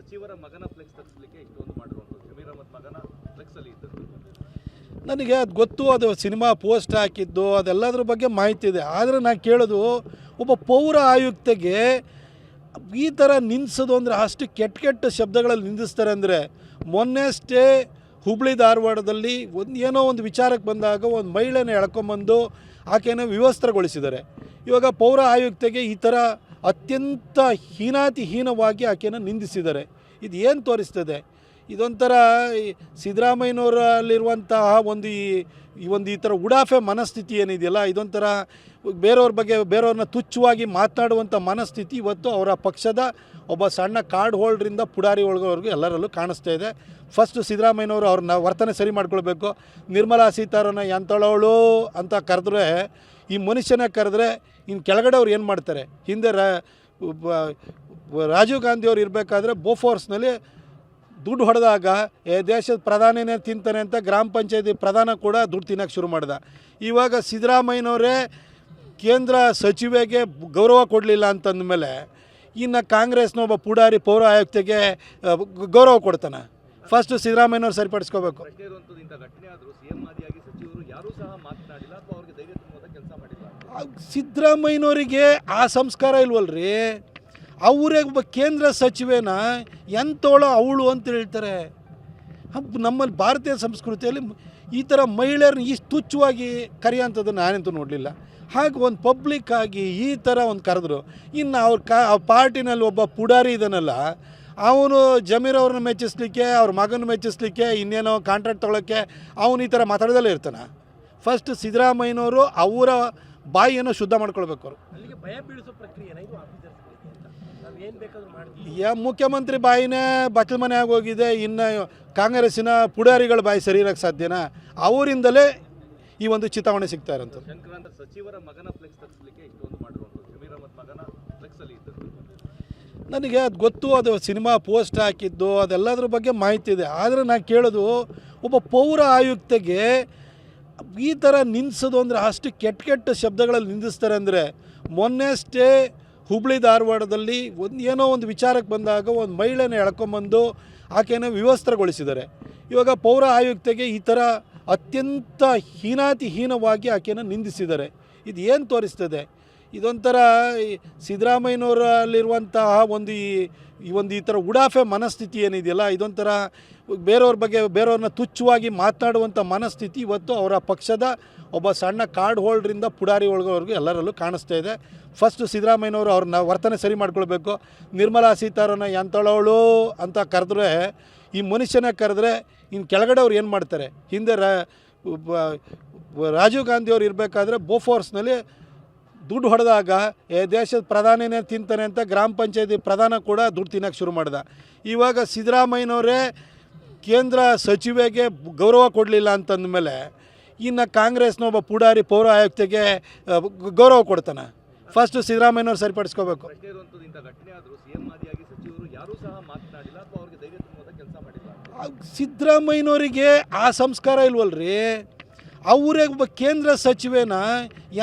ಸಚಿವರ ಮಗನ ಫ್ಲೆಕ್ಸ್ ತರಿಸಲಿಕ್ಕೆ ಇಷ್ಟೊಂದು ಮಾಡಿರುವಂಥದ್ದು ಜಮೀರ್ ಅಹಮದ್ ಮಗನ ಫ್ಲೆಕ್ಸ್ ಅಲ್ಲಿ ಇದ್ದದ್ದು ನನಗೆ ಅದು ಗೊತ್ತು, ಅದು ಸಿನಿಮಾ ಪೋಸ್ಟ್ ಹಾಕಿದ್ದು ಅದೆಲ್ಲದ್ರ ಬಗ್ಗೆ ಮಾಹಿತಿ ಇದೆ. ಆದರೆ ನಾನು ಕೇಳೋದು, ಒಬ್ಬ ಪೌರ ಆಯುಕ್ತಗೆ ಈ ಥರ ನಿಲ್ಲಿಸೋದು ಅಂದರೆ ಅಷ್ಟು ಕೆಟ್ಟ ಕೆಟ್ಟ ಶಬ್ದಗಳಲ್ಲಿ ನಿಂದಿಸ್ತಾರೆ. ಅಂದರೆ ಮೊನ್ನೆಷ್ಟೇ ಹುಬ್ಳಿ ಧಾರವಾಡದಲ್ಲಿ ಏನೋ ಒಂದು ವಿಚಾರಕ್ಕೆ ಬಂದಾಗ ಒಂದು ಮಹಿಳೆನ ಎಳ್ಕೊಂಬಂದು ಆಕೆಯನ್ನು ವಿವಸ್ತ್ರಗೊಳಿಸಿದ್ದಾರೆ. ಇವಾಗ ಪೌರ ಆಯುಕ್ತೆಗೆ ಈ ಥರ ಅತ್ಯಂತ ಹೀನಾತಿಹೀನವಾಗಿ ಆಕೆಯನ್ನು ನಿಂದಿಸಿದ್ದಾರೆ. ಇದು ಏನು ತೋರಿಸ್ತದೆ? ಇದೊಂಥರ ಸಿದ್ದರಾಮಯ್ಯನವರಲ್ಲಿರುವಂತಹ ಈ ಥರ ಉಡಾಫೆ ಮನಸ್ಥಿತಿ ಏನಿದೆಯಲ್ಲ, ಇದೊಂಥರ ಬೇರೆಯವ್ರನ್ನ ತುಚ್ಛವಾಗಿ ಮಾತನಾಡುವಂಥ ಮನಸ್ಥಿತಿ ಇವತ್ತು ಅವರ ಪಕ್ಷದ ಒಬ್ಬ ಸಣ್ಣ ಕಾರ್ಡ್ ಹೋಲ್ಡ್ರಿಂದ ಪುಡಾರಿ ಒಳಗೋವರೆಗೂ ಎಲ್ಲರಲ್ಲೂ ಕಾಣಿಸ್ತಾ ಇದೆ. ಫಸ್ಟು ಸಿದ್ದರಾಮಯ್ಯನವರು ಅವ್ರನ್ನ ವರ್ತನೆ ಸರಿ ಮಾಡ್ಕೊಳ್ಬೇಕು. ನಿರ್ಮಲಾ ಸೀತಾರಾಮನ್ ಎಂಥಳವಳು ಅಂತ ಕರೆದ್ರೆ, ಈ ಮನುಷ್ಯನ ಕರೆದ್ರೆ ಇನ್ನು ಕೆಳಗಡೆ ಅವ್ರು ಏನು ಮಾಡ್ತಾರೆ? ಹಿಂದೆ ರಾಜೀವ್ ಗಾಂಧಿಯವ್ರು ಇರಬೇಕಾದ್ರೆ ಬೋಫೋರ್ಸ್ನಲ್ಲಿ ದುಡ್ಡು ಹೊಡೆದಾಗ ದೇಶದ ಪ್ರಧಾನಿನೇ ತಿಂತಾನೆ ಅಂತ ಗ್ರಾಮ ಪಂಚಾಯತಿ ಪ್ರಧಾನ ಕೂಡ ದುಡ್ಡು ತಿನ್ನೋಕ್ಕೆ ಶುರು ಮಾಡ್ದ. ಇವಾಗ ಸಿದ್ದರಾಮಯ್ಯನವರೇ ಕೇಂದ್ರ ಸಚಿವೆಗೆ ಗೌರವ ಕೊಡಲಿಲ್ಲ ಅಂತಂದಮೇಲೆ ಇನ್ನು ಕಾಂಗ್ರೆಸ್ನ ಒಬ್ಬ ಪುಡಾರಿ ಪೌರ ಆಯುಕ್ತೆಗೆ ಗೌರವ ಕೊಡ್ತಾನೆ. ಫಸ್ಟು ಸಿದ್ದರಾಮಯ್ಯನವ್ರು ಸರಿಪಡಿಸ್ಕೋಬೇಕು. ಪ್ರಶ್ನೆ ಇರುವಂಥದ್ದು, ಇಂಥ ಘಟನೆ ಆದರೂ ಸಿಎಂ ಆದಿಯಾಗಿ ಸಚಿವರು ಯಾರೂ ಸಹ ಮಾತನಾಡಿಲ್ಲ ಅಥವಾ ಅವ್ರಿಗೆ ಧೈರ್ಯ ತುಂಬುವಂಥ ಕೆಲಸ ಮಾಡಿಲ್ಲ. ಸಿದ್ದರಾಮಯ್ಯನವರಿಗೆ ಆ ಸಂಸ್ಕಾರ ಇಲ್ವಲ್ರಿ. ಅವರೇ ಒಬ್ಬ ಕೇಂದ್ರ ಸಚಿವೆನ ಎಂತೋಳೋ ಅವಳು ಅಂತ ಹೇಳ್ತಾರೆ. ನಮ್ಮಲ್ಲಿ ಭಾರತೀಯ ಸಂಸ್ಕೃತಿಯಲ್ಲಿ ಈ ಥರ ಮಹಿಳೆಯರನ್ನ ಇಷ್ಟು ತುಚ್ಛವಾಗಿ ಕರೆಯೋಂಥದ್ದು ನಾನಂತೂ ನೋಡಲಿಲ್ಲ. ಹಾಗೆ ಒಂದು ಪಬ್ಲಿಕ್ ಆಗಿ ಈ ಥರ ಒಂದು ಕರೆದ್ರು. ಇನ್ನು ಅವ್ರ ಪಾರ್ಟಿನಲ್ಲಿ ಒಬ್ಬ ಪುಡಾರಿ ಇದನ್ನಲ್ಲ, ಅವನು ಜಮೀರ್ ಅವ್ರನ್ನ ಮೆಚ್ಚಿಸ್ಲಿಕ್ಕೆ, ಅವ್ರ ಮಗನ ಮೆಚ್ಚಿಸ್ಲಿಕ್ಕೆ, ಇನ್ನೇನೋ ಕಾಂಟ್ರಾಕ್ಟ್ ತೊಗೊಳಕ್ಕೆ ಅವನು ಈ ಥರ ಮಾತಾಡೋದಲ್ಲೇ ಇರ್ತಾನೆ. ಫಸ್ಟ್ ಸಿದ್ದರಾಮಯ್ಯನವರು ಅವರ ಬಾಯಿಯನ್ನು ಶುದ್ಧ ಮಾಡ್ಕೊಳ್ಬೇಕು. ಅವರು ಅಲ್ಲಿಗೆ ಭಯ ಬೀಳಿಸೋ ಪ್ರಕ್ರಿಯೆ ಮುಖ್ಯಮಂತ್ರಿ ಬಾಯಿನೇ ಬಚ್ಚಲ ಮನೆ ಆಗೋಗಿದೆ. ಇನ್ನು ಕಾಂಗ್ರೆಸ್ಸಿನ ಪುಡಾರಿಗಳ ಬಾಯಿ ಸರಿ ಇರೋಕ್ಕೆ ಸಾಧ್ಯನಾ? ಅವರಿಂದಲೇ ಈ ಒಂದು ಚಿತಾವಣೆ ಸಿಗ್ತಾ ಇರೋಂಥದ್ದು. ಶಂಕರಾಂತ ಸಚಿವರ ಮಗನ ಫ್ಲೆಕ್ಸ್ ತರಿಸಲಿಕ್ಕೆ ಇಷ್ಟೊಂದು ಮಾಡಿರುವಂಥದ್ದು ಜಮೀರ್ ಅಹಮದ್ ಮಗನ ಫ್ಲೆಕ್ಸ್ ಅಲ್ಲಿ ಇದ್ದದ್ದು ನನಗೆ ಅದು ಗೊತ್ತು, ಅದು ಸಿನಿಮಾ ಪೋಸ್ಟ್ ಹಾಕಿದ್ದು ಅದೆಲ್ಲದ್ರ ಬಗ್ಗೆ ಮಾಹಿತಿ ಇದೆ. ಆದರೆ ನಾನು ಕೇಳೋದು, ಒಬ್ಬ ಪೌರ ಆಯುಕ್ತೆಗೆ ಈ ಥರ ನಿಲ್ಲಿಸೋದು ಅಂದರೆ ಅಷ್ಟು ಕೆಟ್ಟ ಕೆಟ್ಟ ಶಬ್ದಗಳಲ್ಲಿ ನಿಂದಿಸ್ತಾರೆ. ಅಂದರೆ ಮೊನ್ನೆಷ್ಟೇ ಹುಬ್ಳಿ ಧಾರವಾಡದಲ್ಲಿ ಏನೋ ಒಂದು ವಿಚಾರಕ್ಕೆ ಬಂದಾಗ ಒಂದು ಮಹಿಳೆನ ಎಳ್ಕೊಂಬಂದು ಆಕೆಯನ್ನು ವಿವಸ್ತ್ರಗೊಳಿಸಿದ್ದಾರೆ. ಇವಾಗ ಪೌರ ಆಯುಕ್ತೆಗೆ ಈ ಥರ ಅತ್ಯಂತ ಹೀನಾತಿಹೀನವಾಗಿ ಆಕೆಯನ್ನು ನಿಂದಿಸಿದ್ದಾರೆ. ಇದು ಏನು ತೋರಿಸ್ತದೆ? ಇದೊಂಥರ ಸಿದ್ದರಾಮಯ್ಯನವರಲ್ಲಿರುವಂತಹ ಈ ಥರ ಉಡಾಫೆ ಮನಸ್ಥಿತಿ ಏನಿದೆಯಲ್ಲ, ಇದೊಂಥರ ಬೇರೆಯವ್ರನ್ನ ತುಚ್ಛವಾಗಿ ಮಾತನಾಡುವಂಥ ಮನಸ್ಥಿತಿ ಇವತ್ತು ಅವರ ಪಕ್ಷದ ಒಬ್ಬ ಸಣ್ಣ ಕಾರ್ಡ್ ಹೋಲ್ಡ್ರಿಂದ ಪುಡಾರಿ ಒಳಗೋವರೆಗೂ ಎಲ್ಲರಲ್ಲೂ ಕಾಣಿಸ್ತಾ ಇದೆ. ಫಸ್ಟು ಸಿದ್ದರಾಮಯ್ಯನವರು ಅವ್ರನ್ನ ವರ್ತನೆ ಸರಿ ಮಾಡ್ಕೊಳ್ಬೇಕು. ನಿರ್ಮಲಾ ಸೀತಾರಾಮನ್ ಎಂಥಳವಳು ಅಂತ ಕರೆದ್ರೆ, ಈ ಮನುಷ್ಯನ ಕರೆದ್ರೆ ಇನ್ನು ಕೆಳಗಡೆ ಅವ್ರು ಏನು ಮಾಡ್ತಾರೆ? ಹಿಂದೆ ರಾಜೀವ್ ಗಾಂಧಿಯವ್ರು ಇರಬೇಕಾದ್ರೆ ಬೋಫೋರ್ಸ್ನಲ್ಲಿ ದುಡ್ಡು ಹೊಡೆದಾಗ ದೇಶದ ಪ್ರಧಾನಿನೇ ತಿಂತಾನೆ ಅಂತ ಗ್ರಾಮ ಪಂಚಾಯತಿ ಪ್ರಧಾನ ಕೂಡ ದುಡ್ಡು ತಿನ್ನೋಕ್ಕೆ ಶುರು ಮಾಡ್ದ. ಇವಾಗ ಸಿದ್ದರಾಮಯ್ಯನವರೇ ಕೇಂದ್ರ ಸಚಿವೆಗೆ ಗೌರವ ಕೊಡಲಿಲ್ಲ ಅಂತಂದಮೇಲೆ ಇನ್ನು ಕಾಂಗ್ರೆಸ್ನ ಒಬ್ಬ ಪುಡಾರಿ ಪೌರ ಆಯುಕ್ತೆಗೆ ಗೌರವ ಕೊಡ್ತಾನೆ. ಫಸ್ಟು ಸಿದ್ದರಾಮಯ್ಯನವ್ರು ಸರಿಪಡಿಸ್ಕೋಬೇಕು. ಪ್ರಶ್ನೆ ಇರುವಂಥದ್ದು, ಇಂಥ ಘಟನೆ ಆದರೂ ಸಿಎಂ ಆದಿಯಾಗಿ ಸಚಿವರು ಯಾರೂ ಸಹ ಮಾತನಾಡಿಲ್ಲ ಅಥವಾ ಅವ್ರಿಗೆ ಧೈರ್ಯ ತುಂಬುವಂಥ ಕೆಲಸ ಮಾಡಿಲ್ಲ. ಸಿದ್ದರಾಮಯ್ಯನವರಿಗೆ ಆ ಸಂಸ್ಕಾರ ಇಲ್ವಲ್ರಿ. ಅವರೇ ಒಬ್ಬ ಕೇಂದ್ರ ಸಚಿವೆನ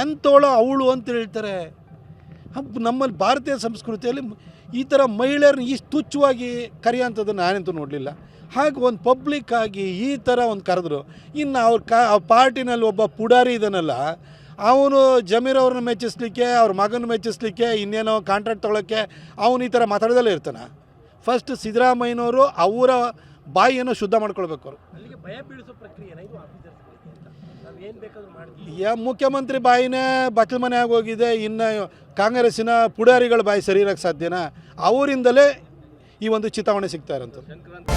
ಎಂತೋಳೋ ಅವಳು ಅಂತ ಹೇಳ್ತಾರೆ. ನಮ್ಮಲ್ಲಿ ಭಾರತೀಯ ಸಂಸ್ಕೃತಿಯಲ್ಲಿ ಈ ಥರ ಮಹಿಳೆಯರನ್ನ ಇಷ್ಟು ತುಚ್ಛವಾಗಿ ಕರೆಯೋಂಥದ್ದು ನಾನಂತೂ ನೋಡಲಿಲ್ಲ. ಹಾಗೆ ಒಂದು ಪಬ್ಲಿಕ್ ಆಗಿ ಈ ಥರ ಒಂದು ಕರೆದ್ರು. ಇನ್ನು ಅವ್ರ ಪಾರ್ಟಿನಲ್ಲಿ ಒಬ್ಬ ಪುಡಾರಿ ಇದನ್ನಲ್ಲ, ಅವನು ಜಮೀರ್ ಅವ್ರನ್ನ ಮೆಚ್ಚಿಸ್ಲಿಕ್ಕೆ, ಅವ್ರ ಮಗನ ಮೆಚ್ಚಿಸ್ಲಿಕ್ಕೆ, ಇನ್ನೇನೋ ಕಾಂಟ್ರಾಕ್ಟ್ ತೊಗೊಳಕ್ಕೆ ಅವನು ಈ ಥರ ಮಾತಾಡೋದಲ್ಲೇ ಇರ್ತಾನೆ. ಫಸ್ಟ್ ಸಿದ್ದರಾಮಯ್ಯನವರು ಅವರ ಬಾಯಿಯನ್ನು ಶುದ್ಧ ಮಾಡ್ಕೊಳ್ಬೇಕು. ಅವರು ಅಲ್ಲಿಗೆ ಭಯ ಬೀಳಿಸೋ ಪ್ರಕ್ರಿಯೆ ಮುಖ್ಯಮಂತ್ರಿ ಬಾಯಿನೇ ಬಚ್ಚಲ ಮನೆ ಆಗೋಗಿದೆ. ಇನ್ನು ಕಾಂಗ್ರೆಸ್ಸಿನ ಪುಡಾರಿಗಳ ಬಾಯಿ ಸರಿ ಇರೋಕ್ಕೆ ಸಾಧ್ಯನಾ? ಅವರಿಂದಲೇ ಈ ಒಂದು ಚಿತಾವಣೆ ಸಿಗ್ತಾ ಇರೋಂಥದ್ದು. ಶಂಕರಾಂತ